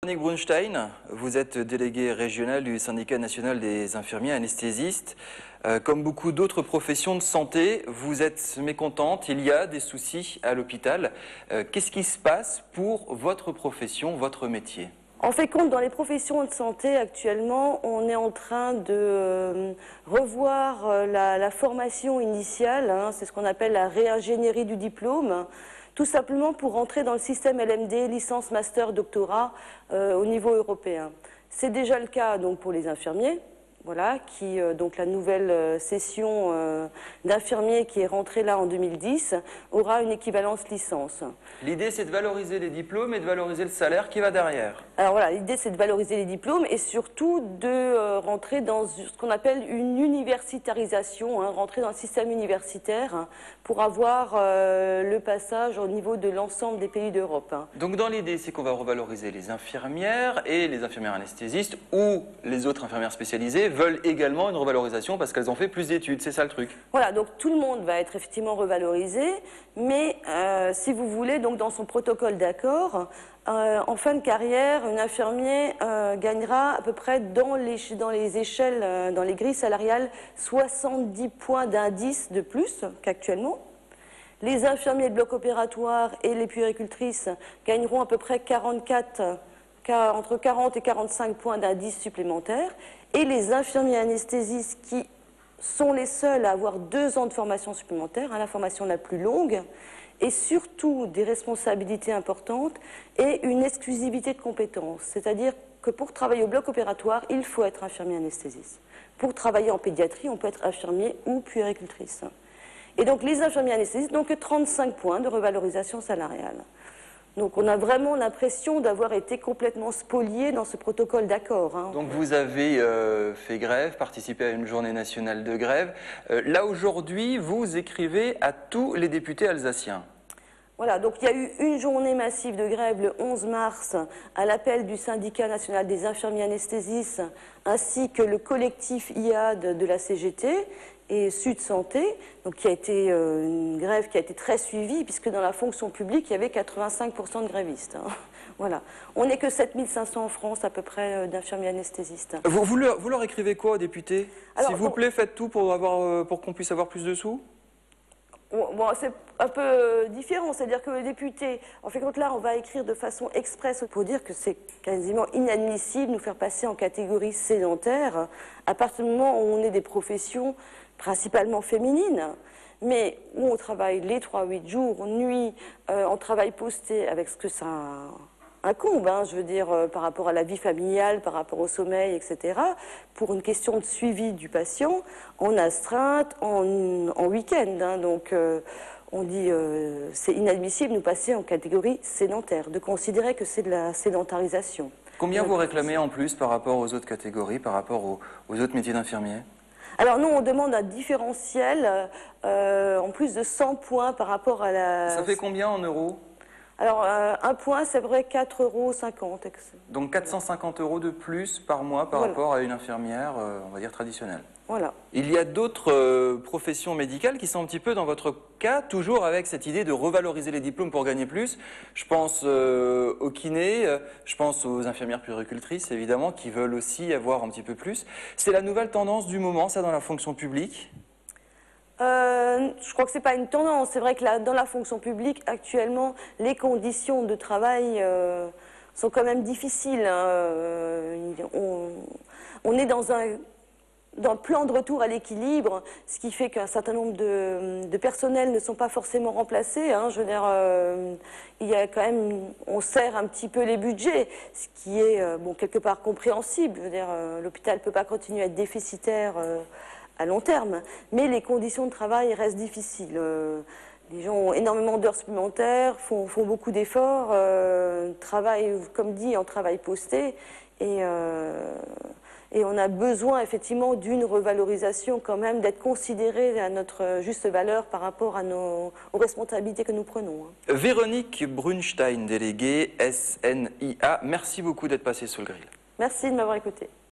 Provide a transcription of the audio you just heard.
Véronique Brunstein, vous êtes déléguée régionale du syndicat national des infirmiers anesthésistes. Comme beaucoup d'autres professions de santé, vous êtes mécontente, il y a des soucis à l'hôpital. Qu'est-ce qui se passe pour votre profession, votre métier ? En fait, compte dans les professions de santé actuellement, on est en train de revoir la formation initiale, c'est ce qu'on appelle la réingénierie du diplôme, tout simplement pour rentrer dans le système LMD, licence, master, doctorat, au niveau européen. C'est déjà le cas donc, pour les infirmiers. Voilà, donc la nouvelle session d'infirmiers qui est rentrée là en 2010 aura une équivalence licence. L'idée, c'est de valoriser les diplômes et de valoriser le salaire qui va derrière. Alors voilà, l'idée, c'est de valoriser les diplômes et surtout de rentrer dans ce qu'on appelle une universitarisation, rentrer dans le système universitaire pour avoir le passage au niveau de l'ensemble des pays d'Europe. Donc dans l'idée, c'est qu'on va revaloriser les infirmières et les infirmières anesthésistes ou les autres infirmières spécialisées veulent également une revalorisation parce qu'elles ont fait plus d'études, c'est ça le truc? Voilà, donc tout le monde va être effectivement revalorisé, mais si vous voulez, donc dans son protocole d'accord, en fin de carrière, un infirmier gagnera à peu près dans les échelles, dans les grilles salariales, 70 points d'indice de plus qu'actuellement. Les infirmiers de bloc opératoire et les puéricultrices gagneront à peu près entre 40 et 45 points d'indice supplémentaires. Et les infirmiers anesthésistes qui sont les seuls à avoir 2 ans de formation supplémentaire, la formation la plus longue, et surtout des responsabilités importantes et une exclusivité de compétences. C'est-à-dire que pour travailler au bloc opératoire, il faut être infirmier anesthésiste. Pour travailler en pédiatrie, on peut être infirmier ou puéricultrice. Et donc les infirmiers anesthésistes n'ont que 35 points de revalorisation salariale. Donc on a vraiment l'impression d'avoir été complètement spoliés dans ce protocole d'accord. Donc vous avez fait grève, participé à une journée nationale de grève. Là aujourd'hui, vous écrivez à tous les députés alsaciens. Voilà, donc il y a eu une journée massive de grève le 11 mars à l'appel du syndicat national des infirmiers anesthésistes ainsi que le collectif IAD de la CGT et Sud Santé, donc qui a été une grève qui a été très suivie puisque dans la fonction publique il y avait 85% de grévistes. Voilà. On n'est que 7500 en France à peu près d'infirmiers anesthésistes. Vous leur écrivez quoi aux députés? S'il vous plaît, faites tout pour qu'on puisse avoir plus de sous? Bon, c'est un peu différent, c'est-à-dire que les députés, en fait, là, on va écrire de façon expresse pour dire que c'est quasiment inadmissible de nous faire passer en catégorie sédentaire à partir du moment où on est des professions principalement féminines, mais où on travaille les 3-8 jours, nuit, en travail posté avec ce que ça incombe, je veux dire, par rapport à la vie familiale, par rapport au sommeil, etc., pour une question de suivi du patient, en astreinte, en week-end. Donc, on dit c'est inadmissible de nous passer en catégorie sédentaire, de considérer que c'est de la sédentarisation. Combien vous réclamez en plus par rapport aux autres catégories, par rapport aux autres métiers d'infirmiers? Alors nous, on demande un différentiel en plus de 100 points par rapport à la... Ça fait combien en euros? Alors, un point, c'est vrai, 4,50 €. Donc 450 € de plus par mois par rapport à une infirmière, on va dire, traditionnelle. Voilà. Il y a d'autres professions médicales qui sont un petit peu dans votre cas, toujours avec cette idée de revaloriser les diplômes pour gagner plus. Je pense aux kinés, je pense aux infirmières puéricultrices, évidemment, qui veulent aussi avoir un petit peu plus. C'est la nouvelle tendance du moment, ça, dans la fonction publique? Je crois que ce n'est pas une tendance. C'est vrai que dans la fonction publique, actuellement, les conditions de travail sont quand même difficiles. On est dans un plan de retour à l'équilibre, ce qui fait qu'un certain nombre de personnels ne sont pas forcément remplacés. Je veux dire, il y a quand même, on serre un petit peu les budgets, ce qui est bon, quelque part compréhensible. Je veux dire, l'hôpital ne peut pas continuer à être déficitaire à long terme, mais les conditions de travail restent difficiles. Les gens ont énormément d'heures supplémentaires, font beaucoup d'efforts, travaillent, comme dit, en travail posté, et on a besoin effectivement d'une revalorisation quand même, d'être considéré à notre juste valeur par rapport à aux responsabilités que nous prenons. Véronique Brunstein, déléguée SNIA, merci beaucoup d'être passée sur le grill. Merci de m'avoir écouté.